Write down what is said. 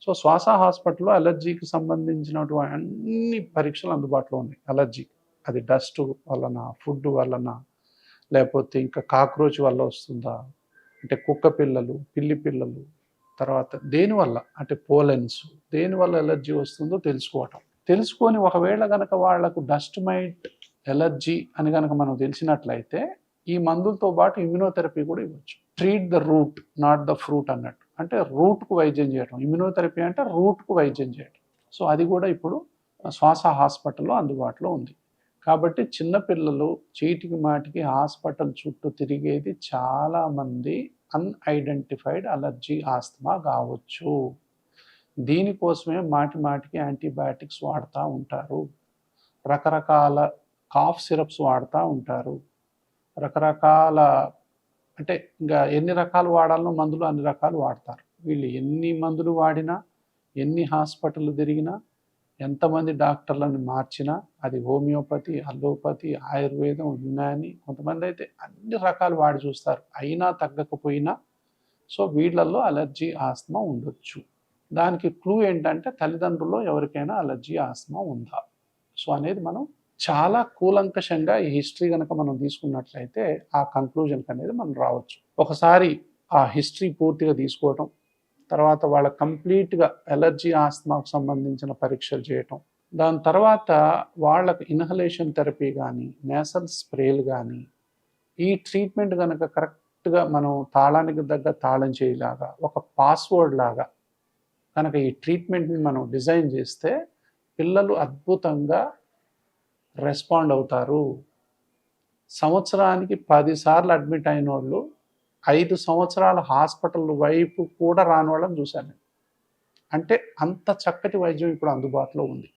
So శ్వాస హాస్పిటల్‌లో అలర్జీకి సంబంధించినటువంటి అన్ని పరీక్షలు అందుబాటులో ఉన్నాయి. అలర్జీ అది డస్ట్ వలన, ఫుడ్ వలన, లేకపోతే ఇంకా కాక్రోచ్ వల్ల వస్తుందా? అంటే కుక్క పిల్లలు, పిల్లి పిల్లలు, తర్వాత దేనివల్ల అంటే పోలెన్స్ దేనివల్ల ఎలర్జీ వస్తుందో తెలుసుకోవటం. తెలుసుకొని ఒకవేళ గనక వాళ్ళకు డస్ట్ మైట్ ఎలర్జీ అని గనక మనం తెలిసినట్లయితే ఈ మందులతో పాటు ఇమ్యునోథెరపీ కూడా ఇవ్వచ్చు. Treat the route not the fruit అన్నట్టు. అంటే రూట్‌కు వైద్యం చేయటం. ఇమ్యునోథెరపీ అంటే రూట్‌కు వైద్యం చేయటం. సో అది కూడా ఇప్పుడు శ్వాస హాస్పిటల్‌లో అందుబాటులో ఉంది. కాబట్టి చిన్న పిల్లలు చీటికి మాటికి హాస్పిటల్ చుట్టూ తిరిగేది చాలామంది అన్ఐడెంటిఫైడ్ అలర్జీ ఆస్తమా కావచ్చు. దీనికోసమే మాటి మాటికి యాంటీబయాటిక్స్ వాడుతూ ఉంటారు. రకరకాల కాఫ్ సిరప్స్ వాడుతూ ఉంటారు. రకరకాల అంటే ఇంకా ఎన్ని రకాలు వాడాలనో మందులు అన్ని రకాలు వాడతారు. వీళ్ళు ఎన్ని మందులు వాడినా, ఎన్ని హాస్పిటల్‌లు తిరిగినా, ఎంతమంది డాక్టర్లను మార్చినా, అది హోమియోపతి, అలోపతి, ఆయుర్వేదం, యునాని, కొంతమందైతే అన్ని రకాలు వాడి చూస్తారు. అయినా తగ్గకపోయినా సో వీళ్ళల్లో అలర్జీ ఆస్తమా ఉండొచ్చు. దానికి క్లూ ఏంటంటే తల్లిదండ్రుల్లో ఎవరికైనా అలర్జీ ఆస్తమా ఉందా? సో అనేది మనం చాలా కూలంకషంగా ఈ హిస్టరీ గనక మనం తీసుకున్నట్లయితే ఆ కంక్లూజన్‌కి అనేది మనం రావచ్చు. ఒకసారి ఆ హిస్టరీ పూర్తిగా తీసుకోవటం, తర్వాత వాళ్ళ కంప్లీట్‌గా అలర్జీ ఆస్తమాకు సంబంధించిన పరీక్షలు చేయటం. దాని తర్వాత వాళ్ళకి ఇన్హలేషన్ థెరపీ గానీ, నేసల్ స్ప్రేలు గానీ, ఈ ట్రీట్మెంట్ గనక కరెక్ట్‌గా మనం తాళానికి దగ్గర తాళం చెయ్యిలాగా, ఒక పాస్‌వర్డ్ లాగా కనుక ఈ ట్రీట్మెంట్‌ని మనం డిజైన్ చేస్తే పిల్లలు అద్భుతంగా రెస్పాండ్ అవుతారు. సంవత్సరానికి 10 సార్లు అడ్మిట్ అయినోళ్ళు 5 సంవత్సరాల హాస్పిటల్ వైపు కూడా రానోళ్ళని చూశాను నేను. అంటే అంత చక్కటి వైద్యం ఇప్పుడు అందుబాటులో ఉంది.